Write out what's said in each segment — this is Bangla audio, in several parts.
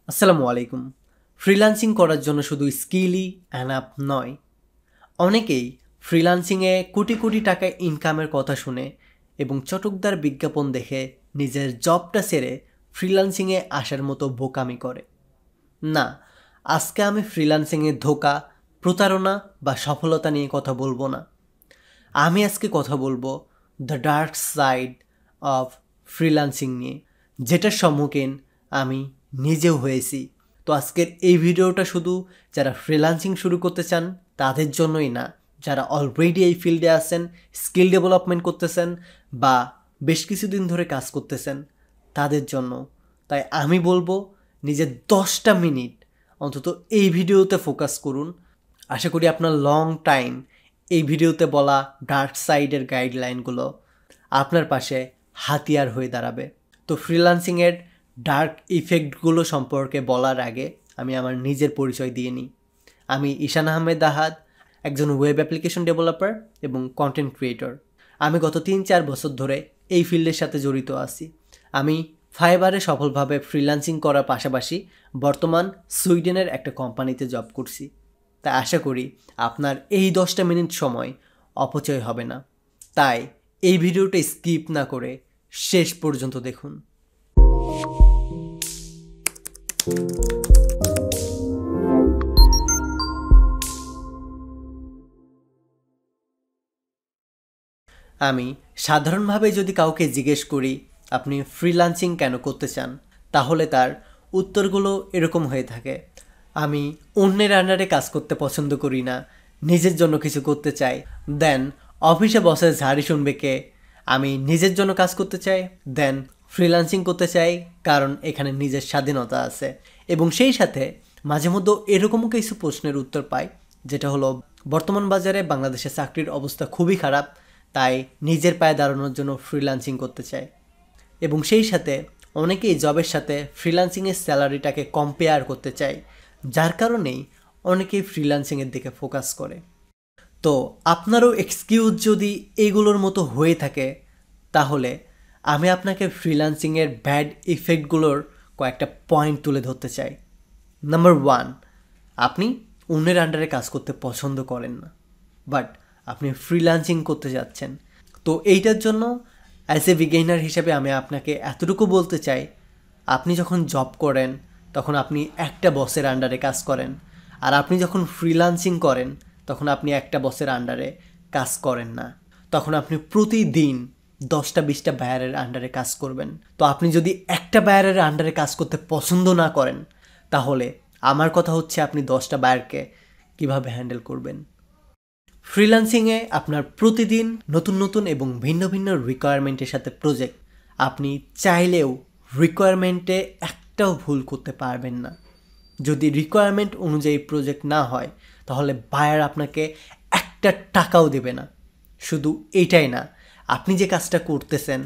আসসালামু আলাইকুম। ফ্রিল্যান্সিং করার জন্য শুধু স্কিলই অ্যানাপ নয়। অনেকেই ফ্রিল্যান্সিংয়ে কোটি কোটি টাকা ইনকামের কথা শুনে এবং চটকদার বিজ্ঞাপন দেখে নিজের জবটা ছেড়ে ফ্রিল্যান্সিংয়ে আসার মতো বোকামি করে। না, আজকে আমি ফ্রিল্যান্সিংয়ে ধোঁকা, প্রতারণা বা সফলতা নিয়ে কথা বলবো না। আমি আজকে কথা বলবো the dark side of freelancing নিয়ে, যেটার সম্মুখীন আমি নিজেও হয়েছি। তো আজকের এই ভিডিওটা শুধু যারা ফ্রিল্যান্সিং শুরু করতে চান তাদের জন্যই না, যারা অলরেডি এই ফিল্ডে আছেন, স্কিল ডেভেলপমেন্ট করতেছেন বা বেশ কিছুদিন ধরে কাজ করতেছেন তাদের জন্য। তাই আমি বলবো নিজের 10টা মিনিট অন্তত এই ভিডিওতে ফোকাস করুন। আশা করি আপনার লং টাইম এই ভিডিওতে বলা ডার্ক সাইডের গাইডলাইনগুলো আপনার পাশে হাতিয়ার হয়ে দাঁড়াবে। তো ফ্রিল্যান্সিংয়ের ডার্ক ইফেক্টগুলো সম্পর্কে বলার আগে আমি আমার নিজের পরিচয় দিয়ে নিই। আমি ঈশান আহমেদ আহাদ, একজন ওয়েব অ্যাপ্লিকেশন ডেভেলপার এবং কন্টেন্ট ক্রিয়েটর। আমি গত 3-4 বছর ধরে এই ফিল্ডের সাথে জড়িত আছি। আমি ফাইবারে সফলভাবে ফ্রিল্যান্সিং করার পাশাপাশি বর্তমান সুইডেনের একটা কোম্পানিতে জব করছি। তাই আশা করি আপনার এই 10টা মিনিট সময় অপচয় হবে না। তাই এই ভিডিওটা স্কিপ না করে শেষ পর্যন্ত দেখুন। আমি সাধারণভাবে যদি কাউকে জিজ্ঞেস করি আপনি ফ্রিল্যান্সিং কেন করতে চান, তাহলে তার উত্তরগুলো এরকম হয়ে থাকে: আমি অন্যের আন্ডারে কাজ করতে পছন্দ করি না, নিজের জন্য কিছু করতে চাই। দেন অফিসে বসের ঝাড়ি শুনবে কে? আমি নিজের জন্য কাজ করতে চাই। দেন ফ্রিল্যান্সিং করতে চাই কারণ এখানে নিজের স্বাধীনতা আছে। এবং সেই সাথে মাঝে মধ্যে এরকমও কিছু প্রশ্নের উত্তর পাই, যেটা হলো বর্তমান বাজারে বাংলাদেশের চাকরির অবস্থা খুবই খারাপ, তাই নিজের পায়ে দাঁড়ানোর জন্য ফ্রিল্যান্সিং করতে চাই। এবং সেই সাথে অনেকেই জবের সাথে ফ্রিল্যান্সিংয়ের স্যালারিটাকে কম্পেয়ার করতে চায়, যার কারণেই অনেকেই ফ্রিল্যান্সিংয়ের দিকে ফোকাস করে। তো আপনারও এক্সকিউজ যদি এইগুলোর মতো হয়ে থাকে, তাহলে আমি আপনাকে ফ্রিল্যান্সিংয়ের ব্যাড ইফেক্টগুলোর কয়েকটা পয়েন্ট তুলে ধরতে চাই। নাম্বার 1, আপনি অন্যের আন্ডারে কাজ করতে পছন্দ করেন না, বাট আপনি ফ্রিল্যান্সিং করতে যাচ্ছেন। তো এইটার জন্য অ্যাজ এ বিগিনার হিসেবে আমি আপনাকে এতটুকু বলতে চাই, আপনি যখন জব করেন তখন আপনি একটা বসের আন্ডারে কাজ করেন, আর আপনি যখন ফ্রিল্যান্সিং করেন তখন আপনি একটা বসের আন্ডারে কাজ করেন না। তখন আপনি প্রতিদিন 10টা-20টা বায়ারের আন্ডারে কাজ করবেন। তো আপনি যদি একটা বায়ারের আন্ডারে কাজ করতে পছন্দ না করেন, তাহলে আমার কথা হচ্ছে আপনি 10টা বায়ারকে কীভাবে হ্যান্ডেল করবেন। ফ্রিল্যান্সিংয়ে আপনার প্রতিদিন নতুন নতুন এবং ভিন্ন ভিন্ন রিকোয়ারমেন্টের সাথে প্রজেক্ট। আপনি চাইলেও রিকোয়ারমেন্টে একটাও ভুল করতে পারবেন না। যদি রিকোয়ারমেন্ট অনুযায়ী প্রজেক্ট না হয়, তাহলে বায়ার আপনাকে একটা টাকাও দেবে না। শুধু এইটাই না, আপনি যে কাজটা করতেছেন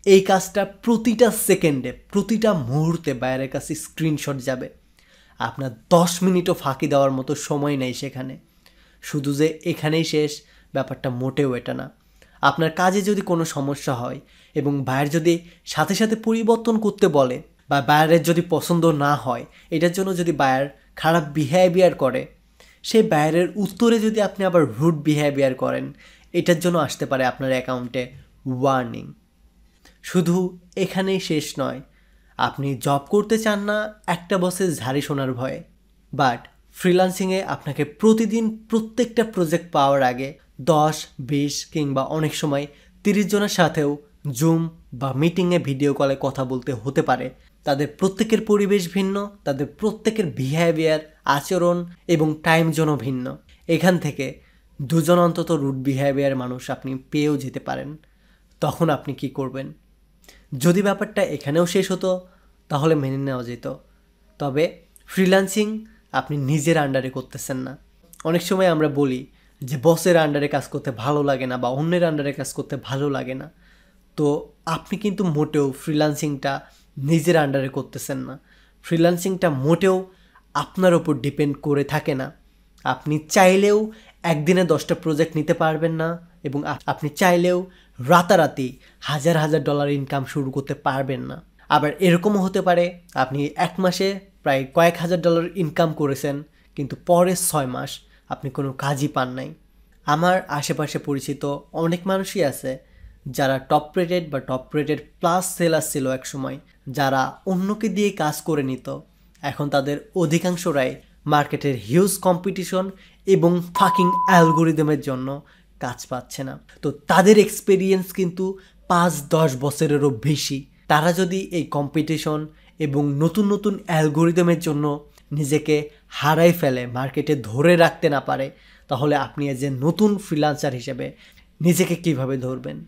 এই কাজটা প্রতিটা সেকেন্ডে, প্রতিটা মুহূর্তে বায়ারের কাছে স্ক্রিনশট যাবে। আপনার 10 মিনিটও ফাঁকি দেওয়ার মতো সময় নেই সেখানে। শুধু যে এখানেই শেষ, ব্যাপারটা মোটেও এটা না। আপনার কাজে যদি কোনো সমস্যা হয় এবং বায়ার যদি সাথে সাথে পরিবর্তন করতে বলে বা বায়ারের যদি পছন্দ না হয়, এটার জন্য যদি বায়ার খারাপ বিহেভিয়ার করে, সেই বায়ারের উত্তরে যদি আপনি আবার রুড বিহেভিয়ার করেন, এটার জন্য আসতে পারে আপনার অ্যাকাউন্টে ওয়ার্নিং। শুধু এখানেই শেষ নয়, আপনি জব করতে চান না একটা বসের ঝাড়ি শোনার ভয়ে, বাট ফ্রিল্যান্সিংয়ে আপনাকে প্রতিদিন প্রত্যেকটা প্রজেক্ট পাওয়ার আগে 10, 20 কিংবা অনেক সময় 30 জনের সাথেও জুম বা মিটিংয়ে ভিডিও কলে কথা বলতে হতে পারে। তাদের প্রত্যেকের পরিবেশ ভিন্ন, তাদের প্রত্যেকের বিহেভিয়ার, আচরণ এবং টাইম জোনও ভিন্ন। এখান থেকে 2 জন অন্তত রুড বিহেভিয়ার মানুষ আপনি পেয়েও যেতে পারেন। তখন আপনি কি করবেন? যদি ব্যাপারটা এখানেও শেষ হতো তাহলে মেনে নেওয়া যেত। তবে ফ্রিল্যান্সিং আপনি নিজের আন্ডারে করতেছেন না। অনেক সময় আমরা বলি যে বসের আন্ডারে কাজ করতে ভালো লাগে না বা অন্যের আন্ডারে কাজ করতে ভালো লাগে না। তো আপনি কিন্তু মোটেও ফ্রিল্যান্সিংটা নিজের আন্ডারে করতেছেন না। ফ্রিল্যান্সিংটা মোটেও আপনার ওপর ডিপেন্ড করে থাকে না। আপনি চাইলেও একদিনে 10টা প্রজেক্ট নিতে পারবেন না এবং আপনি চাইলেও রাতারাতি হাজার হাজার ডলার ইনকাম শুরু করতে পারবেন না। আবার এরকমও হতে পারে আপনি এক মাসে প্রায় কয়েক হাজার ডলার ইনকাম করেছেন, কিন্তু পরের 6 মাস আপনি কোনো কাজই পান নাই। আমার আশেপাশে পরিচিত অনেক মানুষই আছে যারা টপ রেটেড বা টপ রেটেড প্লাস সেলার ছিল এক সময়, যারা অন্যকে দিয়ে কাজ করে নিত। এখন তাদের অধিকাংশরাই মার্কেটের হিউজ কম্পিটিশন এবং ফাকিং অ্যালগোরিদমের জন্য কাজ পাচ্ছে না। তো তাদের এক্সপেরিয়েন্স কিন্তু 5-10 বছরেরও বেশি। তারা যদি এই কম্পিটিশন এবং নতুন নতুন অ্যালগোরিদমের জন্য নিজেকে হারাই ফেলে, মার্কেটে ধরে রাখতে না পারে, তাহলে আপনি এজ এ নতুন ফ্রিল্যান্সার হিসেবে নিজেকে কিভাবে ধরবেন?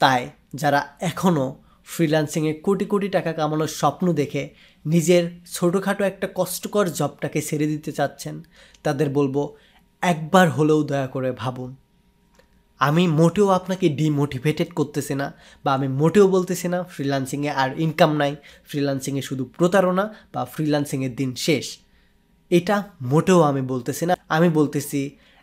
তাই যারা এখনও ফ্রিল্যান্সিংয়ে কোটি কোটি টাকা কামানোর স্বপ্ন দেখে নিজের ছোটোখাটো একটা কষ্টকর জবটাকে ছেড়ে দিতে চাচ্ছেন, তাদের বলবো একবার হলেও দয়া করে ভাবুন। আমি মোটেও আপনাকে ডিমোটিভেটেড করতেছি না, বা আমি মোটেও বলতেছি না ফ্রিল্যান্সিংয়ে আর ইনকাম নাই, ফ্রিল্যান্সিংয়ে শুধু প্রতারণা বা ফ্রিল্যান্সিংয়ের দিন শেষ। এটা মোটেও আমি বলতেছি না। আমি বলতেছি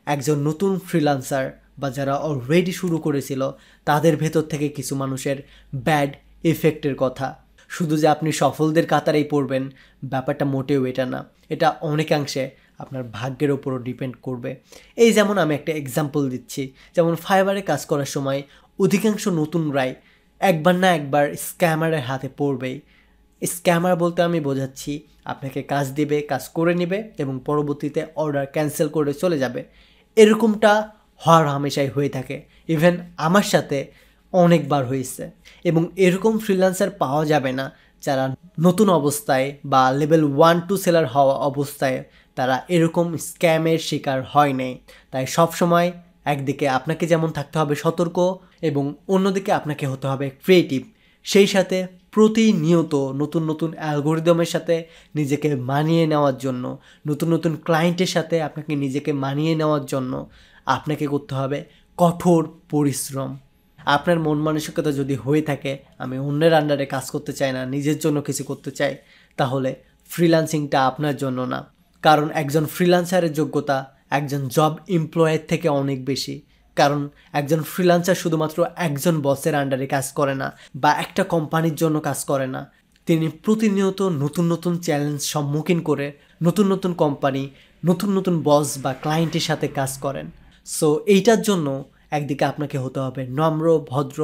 একজন নতুন ফ্রিল্যান্সার বা যারা অলরেডি শুরু করেছিল তাদের ভেতর থেকে কিছু মানুষের ব্যাড এফেক্টের কথা। শুধু যে আপনি সফলদের কাতারেই পড়বেন, ব্যাপারটা মোটেও এটা না। এটা অনেকাংশে আপনার ভাগ্যের ওপরও ডিপেন্ড করবে। এই যেমন আমি একটা এক্সাম্পল দিচ্ছি, যেমন ফাইবারে কাজ করার সময় অধিকাংশ নতুনরাই একবার না একবার স্ক্যামারের হাতে পড়বেই। স্ক্যামার বলতে আমি বোঝাচ্ছি আপনাকে কাজ দিবে, কাজ করে নেবে এবং পরবর্তীতে অর্ডার ক্যান্সেল করে চলে যাবে। এরকমটা হওয়ার হামেশাই হয়ে থাকে। ইভেন আমার সাথে অনেকবার হয়েছে। এবং এরকম ফ্রিল্যান্সার পাওয়া যাবে না যারা নতুন অবস্থায় বা লেভেল 1-2 সেলার হওয়া অবস্থায় তারা এরকম স্ক্যামের শিকার হয় নাই। তাই সবসময় একদিকে আপনাকে যেমন থাকতে হবে সতর্ক, এবং অন্যদিকে আপনাকে হতে হবে ক্রিয়েটিভ। সেই সাথে প্রতিনিয়ত নতুন নতুন অ্যালগোরিদমের সাথে নিজেকে মানিয়ে নেওয়ার জন্য, নতুন নতুন ক্লায়েন্টের সাথে আপনাকে নিজেকে মানিয়ে নেওয়ার জন্য আপনাকে করতে হবে কঠোর পরিশ্রম। আপনার মন মানসিকতা যদি হয়ে থাকে আমি অন্যের আন্ডারে কাজ করতে চাই না, নিজের জন্য কিছু করতে চাই, তাহলে ফ্রিল্যান্সিংটা আপনার জন্য না। কারণ একজন ফ্রিল্যান্সারের যোগ্যতা একজন জব এমপ্লয়ের থেকে অনেক বেশি। কারণ একজন ফ্রিল্যান্সার শুধুমাত্র একজন বসের আন্ডারে কাজ করে না বা একটা কোম্পানির জন্য কাজ করে না। তিনি প্রতিনিয়ত নতুন নতুন চ্যালেঞ্জ সম্মুখীন করে নতুন নতুন কোম্পানি, নতুন নতুন বস বা ক্লায়েন্টের সাথে কাজ করেন। সো এইটার জন্য একদিকে আপনাকে হতে হবে নম্র, ভদ্র,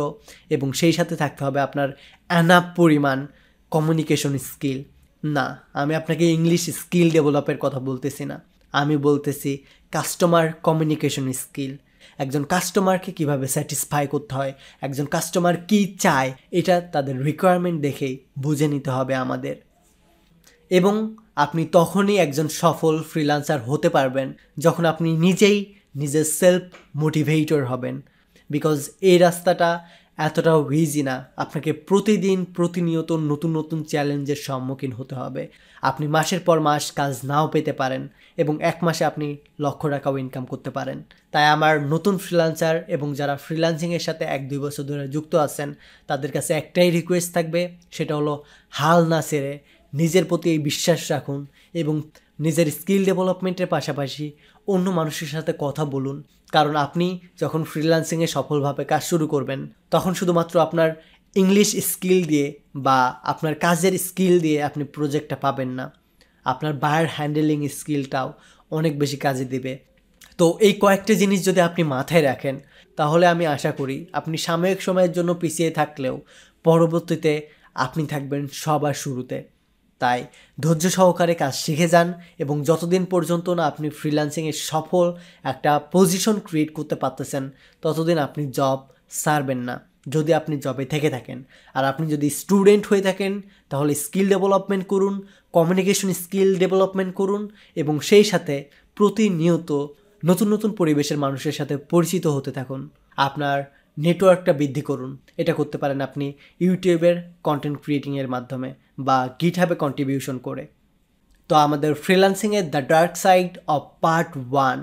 এবং সেই সাথে থাকতে হবে আপনার এনাফ পরিমাণ কমিউনিকেশন স্কিল। না, আমি আপনাকে ইংলিশ স্কিল ডেভেলপের কথা বলতেছি না, আমি বলতেছি কাস্টমার কমিউনিকেশন স্কিল। একজন কাস্টমারকে কিভাবে স্যাটিসফাই করতে হয়, একজন কাস্টমার কি চায়, এটা তাদের রিকোয়ারমেন্ট দেখেই বুঝে নিতে হবে আমাদের। এবং আপনি তখনই একজন সফল ফ্রিল্যান্সার হতে পারবেন যখন আপনি নিজেই নিজের সেলফ মোটিভেটর হবেন। বিকজ এই রাস্তাটা এতটাও ইজি না। আপনাকে প্রতিদিন প্রতিনিয়ত নতুন নতুন চ্যালেঞ্জের সম্মুখীন হতে হবে। আপনি মাসের পর মাস কাজ নাও পেতে পারেন এবং এক মাসে আপনি লক্ষ টাকাও ইনকাম করতে পারেন। তাই আমার নতুন ফ্রিল্যান্সার এবং যারা ফ্রিল্যান্সিংয়ের সাথে 1-2 বছর ধরে যুক্ত আছেন তাদের কাছে একটাই রিকোয়েস্ট থাকবে, সেটা হলো হাল না ছেড়ে নিজের প্রতি এই বিশ্বাস রাখুন এবং নিজের স্কিল ডেভেলপমেন্টের পাশাপাশি অন্য মানুষের সাথে কথা বলুন। কারণ আপনি যখন ফ্রিল্যান্সিংয়ে সফলভাবে কাজ শুরু করবেন তখন শুধুমাত্র আপনার ইংলিশ স্কিল দিয়ে বা আপনার কাজের স্কিল দিয়ে আপনি প্রজেক্টটা পাবেন না, আপনার বায়ার হ্যান্ডেলিং স্কিলটাও অনেক বেশি কাজে দেবে। তো এই কয়েকটা জিনিস যদি আপনি মাথায় রাখেন তাহলে আমি আশা করি আপনি সাময়িক সময়ের জন্য পিছিয়ে থাকলেও পরবর্তীতে আপনি থাকবেন সবার শুরুতে। তাই ধৈর্য সহকারে কাজ শিখে যান এবং যতদিন পর্যন্ত না আপনি ফ্রিল্যান্সিংয়ে সফল একটা পজিশন ক্রিয়েট করতে পারতেছেন ততদিন আপনি জব ছাড়বেন না, যদি আপনি জবে থেকে থাকেন। আর আপনি যদি স্টুডেন্ট হয়ে থাকেন তাহলে স্কিল ডেভেলপমেন্ট করুন, কমিউনিকেশন স্কিল ডেভেলপমেন্ট করুন এবং সেই সাথে প্রতিনিয়ত নতুন নতুন পরিবেশের মানুষের সাথে পরিচিত হতে থাকুন। আপনার নেটওয়ার্কটা বৃদ্ধি করুন। এটা করতে পারেন আপনি ইউটিউবের কন্টেন্ট ক্রিয়েটিংয়ের মাধ্যমে বা গিটহাবে কন্ট্রিবিউশন করে। তো আমাদের ফ্রিল্যান্সিংয়ের the dark side of part 1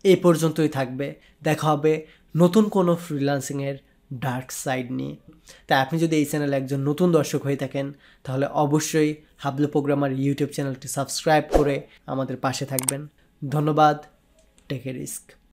এই পর্যন্তই থাকবে। দেখা হবে নতুন কোনো ফ্রিল্যান্সিংয়ের ডার্ক সাইড নিয়ে। তাই আপনি যদি এই চ্যানেলে একজন নতুন দর্শক হয়ে থাকেন তাহলে অবশ্যই হাবলু প্রোগ্রামার ইউটিউব চ্যানেলটি সাবস্ক্রাইব করে আমাদের পাশে থাকবেন। ধন্যবাদ। Take a risk.